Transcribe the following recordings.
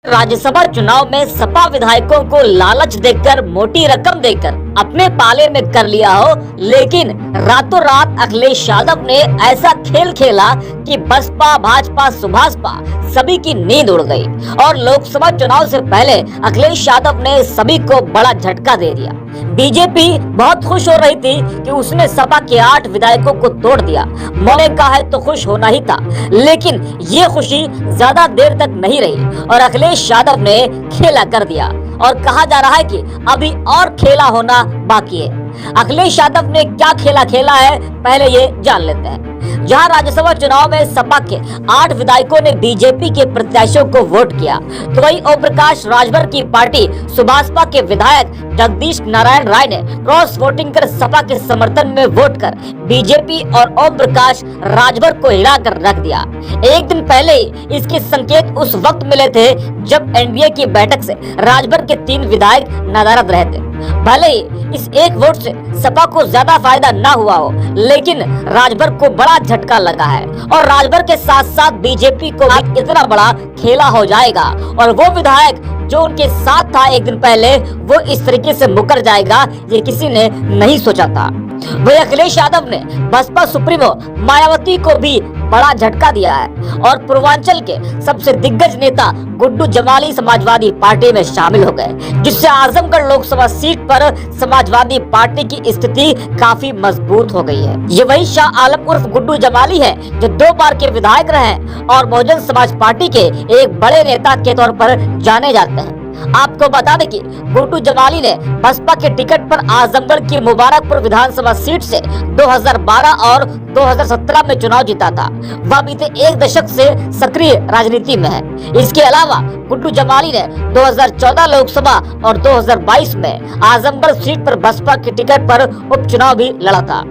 राज्यसभा चुनाव में सपा विधायकों को लालच देकर मोटी रकम देकर अपने पाले में कर लिया हो, लेकिन रातों रात अखिलेश यादव ने ऐसा खेल खेला कि बसपा, भाजपा, सुभाषपा सभी की नींद उड़ गई और लोकसभा चुनाव से पहले अखिलेश यादव ने सभी को बड़ा झटका दे दिया। बीजेपी बहुत खुश हो रही थी कि उसने सपा के 8 विधायकों को तोड़ दिया। मौके का है तो खुश होना ही था, लेकिन ये खुशी ज्यादा देर तक नहीं रही और अखिलेश यादव ने खेला कर दिया और कहा जा रहा है कि अभी और खेला होना बाकी है। अखिलेश यादव ने क्या खेला खेला है, पहले ये जान लेते हैं। जहां राज्यसभा चुनाव में सपा के 8 विधायकों ने बीजेपी के प्रत्याशियों को वोट किया, तो वहीं ओम प्रकाश राजभर की पार्टी सुभाषपा के विधायक जगदीश नारायण राय ने क्रॉस वोटिंग कर सपा के समर्थन में वोट कर बीजेपी और ओम प्रकाश राजभर को हिला कर रख दिया। एक दिन पहले ही इसके संकेत उस वक्त मिले थे जब एनडीए की बैठक से राजभर के 3 विधायक नाराज रहे थे। भले ही इस एक वोट से सपा को ज्यादा फायदा ना हुआ हो, लेकिन राजभर को बड़ा झटका लगा है और राजभर के साथ साथ बीजेपी को भी इतना बड़ा खेला हो जाएगा और वो विधायक जो उनके साथ था एक दिन पहले, वो इस तरीके से मुकर जाएगा, ये किसी ने नहीं सोचा था। वही अखिलेश यादव ने बसपा सुप्रीमो मायावती को भी बड़ा झटका दिया है और पूर्वांचल के सबसे दिग्गज नेता गुड्डू जमाली समाजवादी पार्टी में शामिल हो गए, जिससे आजमगढ़ लोकसभा सीट पर समाजवादी पार्टी की स्थिति काफी मजबूत हो गई है। ये वही शाह आलम उर्फ गुड्डू जमाली है जो 2 बार के विधायक रहे और बहुजन समाज पार्टी के एक बड़े नेता के तौर पर जाने जाते हैं। आपको बता दें कि गुड्डू जमाली ने बसपा के टिकट पर आजमगढ़ की मुबारकपुर विधानसभा सीट से 2012 और 2017 में चुनाव जीता था। वह बीते 1 दशक से सक्रिय राजनीति में है। इसके अलावा गुड्डू जमाली ने 2014 लोकसभा और 2022 में आजमगढ़ सीट पर बसपा के टिकट पर उपचुनाव भी लड़ा था।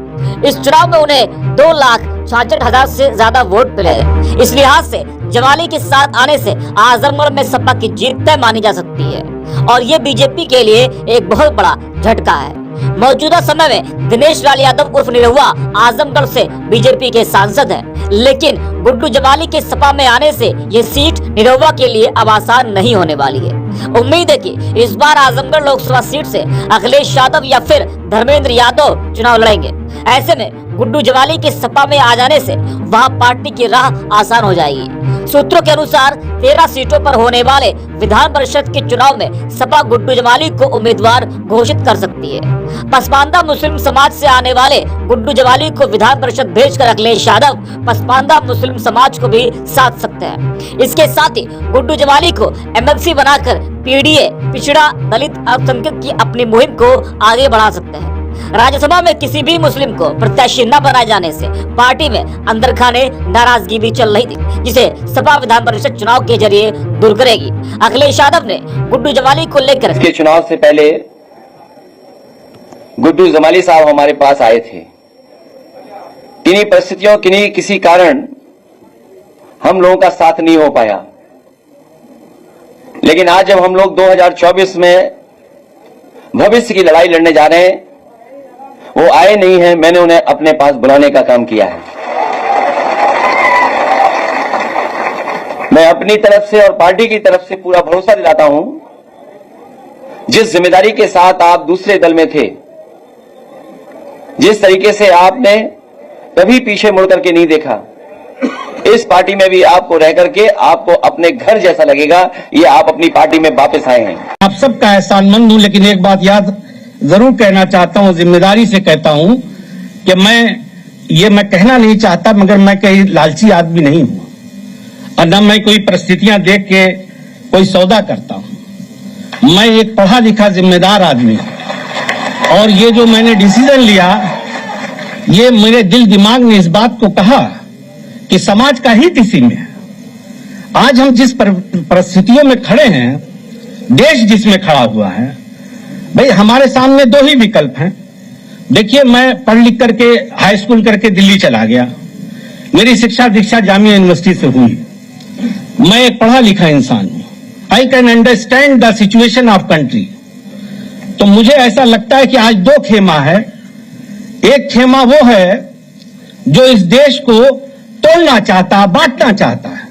इस चुनाव में उन्हें 2,66,000 से ज्यादा वोट मिले। इस लिहाज से जमाली के साथ आने से आजमगढ़ में सपा की जीत तय मानी जा सकती है और ये बीजेपी के लिए एक बहुत बड़ा झटका है। मौजूदा समय में दिनेश लाल यादव उर्फ निरहुआ आजमगढ़ से बीजेपी के सांसद हैं, लेकिन गुड्डू जमाली के सपा में आने से ये सीट निरहुआ के लिए अब आसान नहीं होने वाली है। उम्मीद है कि इस बार आजमगढ़ लोकसभा सीट से अखिलेश यादव या फिर धर्मेंद्र यादव चुनाव लड़ेंगे। ऐसे में गुड्डू जमाली के सपा में आ जाने से वहां पार्टी की राह आसान हो जाएगी। सूत्रों के अनुसार 13 सीटों पर होने वाले विधान परिषद के चुनाव में सपा गुड्डू जमाली को उम्मीदवार घोषित कर सकती है। पसमानदा मुस्लिम समाज से आने वाले गुड्डू जमाली को विधान परिषद भेजकर अखिलेश यादव पसमानदा मुस्लिम समाज को भी साध सकते हैं। इसके साथ ही गुड्डू जमाली को एमएलसी बनाकर पीडीए, पिछड़ा, दलित, अल्पसंख्यक की अपनी मुहिम को आगे बढ़ा सकते हैं। राज्यसभा में किसी भी मुस्लिम को प्रत्याशी न बनाए जाने से पार्टी में अंदर खाने नाराजगी भी चल रही थी, जिसे सपा विधान परिषद चुनाव के जरिए दूर करेगी। अखिलेश यादव ने गुड्डू जमाली को लेकर इसके चुनाव से पहले गुड्डू जमाली साहब हमारे पास आए थे। किन्हीं परिस्थितियों, किसी कारण हम लोगों का साथ नहीं हो पाया, लेकिन आज जब हम लोग 2024 में भविष्य की लड़ाई लड़ने जा रहे हैं, वो आए नहीं हैं, मैंने उन्हें अपने पास बुलाने का काम किया है। मैं अपनी तरफ से और पार्टी की तरफ से पूरा भरोसा दिलाता हूं, जिस जिम्मेदारी के साथ आप दूसरे दल में थे, जिस तरीके से आपने कभी पीछे मुड़ करके नहीं देखा, इस पार्टी में भी आपको रह करके आपको अपने घर जैसा लगेगा। ये आप अपनी पार्टी में वापस आए हैं। आप सबका एहसानमंद हूं, लेकिन एक बात याद जरूर कहना चाहता हूं, जिम्मेदारी से कहता हूं कि मैं कहना नहीं चाहता, मगर मैं कहीं लालची आदमी नहीं हूं और न मैं कोई परिस्थितियां देख के कोई सौदा करता हूं। मैं एक पढ़ा लिखा जिम्मेदार आदमी हूं और ये जो मैंने डिसीजन लिया, ये मेरे दिल दिमाग ने इस बात को कहा कि समाज का हित इसी में है। आज हम जिस परिस्थितियों में खड़े हैं, देश जिसमें खड़ा हुआ है, भाई हमारे सामने 2 ही विकल्प हैं। देखिए, मैं पढ़ लिख करके हाई स्कूल करके दिल्ली चला गया, मेरी शिक्षा दीक्षा जामिया यूनिवर्सिटी से हुई। मैं एक पढ़ा लिखा इंसान हूं, I can understand the situation of country. तो मुझे ऐसा लगता है कि आज 2 खेमा है। एक खेमा वो है जो इस देश को तोड़ना चाहता, बांटना चाहता है,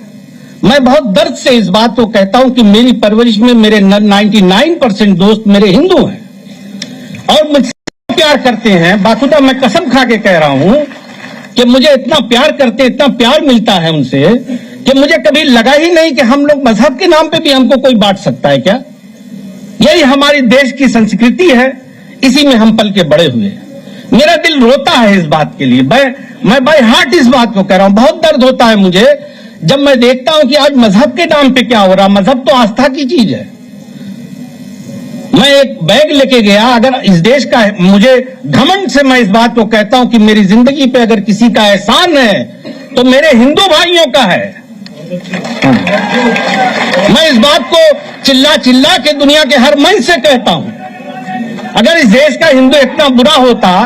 मैं बहुत दर्द से इस बात को कहता हूं कि मेरी परवरिश में मेरे 99% दोस्त मेरे हिंदू हैं और मुझसे प्यार करते हैं। बाखुदा मैं कसम खा के कह रहा हूं कि मुझे इतना प्यार करते, इतना प्यार मिलता है उनसे कि मुझे कभी लगा ही नहीं कि हम लोग मजहब के नाम पे भी हमको कोई बांट सकता है क्या। यही हमारी देश की संस्कृति है, इसी में हम पल के बड़े हुए। मेरा दिल रोता है इस बात के लिए, मैं बाय हार्ट इस बात को कह रहा हूं। बहुत दर्द होता है मुझे जब मैं देखता हूं कि आज मजहब के नाम पे क्या हो रहा। मजहब तो आस्था की चीज है। मैं एक बैग लेके गया, अगर इस देश का है, मुझे घमंड से मैं इस बात को कहता हूं कि मेरी जिंदगी पे अगर किसी का एहसान है तो मेरे हिंदू भाइयों का है। मैं इस बात को चिल्ला चिल्ला के दुनिया के हर मंच से कहता हूं। अगर इस देश का हिंदू इतना बुरा होता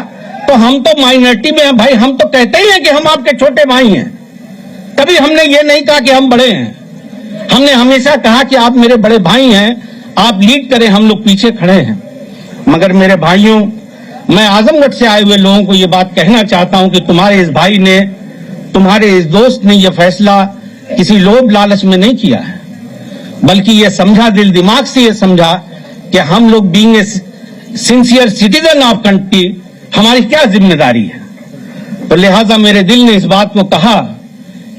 तो हम तो माइनॉरिटी में हैं भाई। हम तो कहते ही हैं कि हम आपके छोटे भाई हैं। कभी हमने ये नहीं कहा कि हम बड़े हैं। हमने हमेशा कहा कि आप मेरे बड़े भाई हैं, आप लीड करें, हम लोग पीछे खड़े हैं। मगर मेरे भाइयों, मैं आजमगढ़ से आए हुए लोगों को ये बात कहना चाहता हूं कि तुम्हारे इस भाई ने, तुम्हारे इस दोस्त ने यह फैसला किसी लोभ लालच में नहीं किया है, बल्कि ये समझा, दिल दिमाग से ये समझा कि हम लोग being a sincere citizen of country, हमारी क्या जिम्मेदारी है। तो लिहाजा मेरे दिल ने इस बात को कहा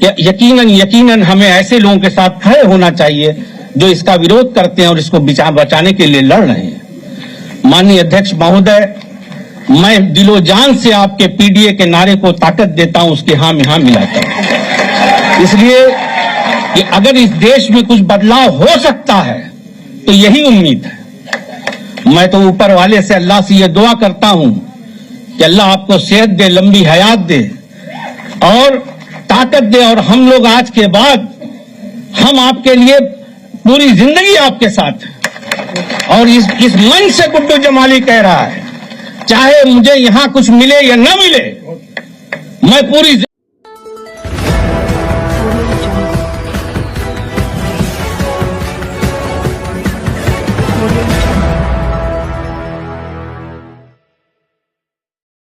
कि यकीनन हमें ऐसे लोगों के साथ खड़े होना चाहिए जो इसका विरोध करते हैं और इसको बचाने के लिए लड़ रहे हैं। माननीय अध्यक्ष महोदय, मैं दिलो जान से आपके पीडीए के नारे को ताकत देता हूं, उसके हां में हां मिलाता हूं। इसलिए कि अगर इस देश में कुछ बदलाव हो सकता है तो यही उम्मीद है। मैं तो ऊपर वाले से, अल्लाह से ये दुआ करता हूं कि अल्लाह आपको सेहत दे, लंबी हयात दे और ताकत दे, और हम लोग आज के बाद हम आपके लिए पूरी जिंदगी आपके साथ हैं। और इस मंच से गुड्डू जमाली कह रहा है, चाहे मुझे यहां कुछ मिले या न मिले, मैं पूरी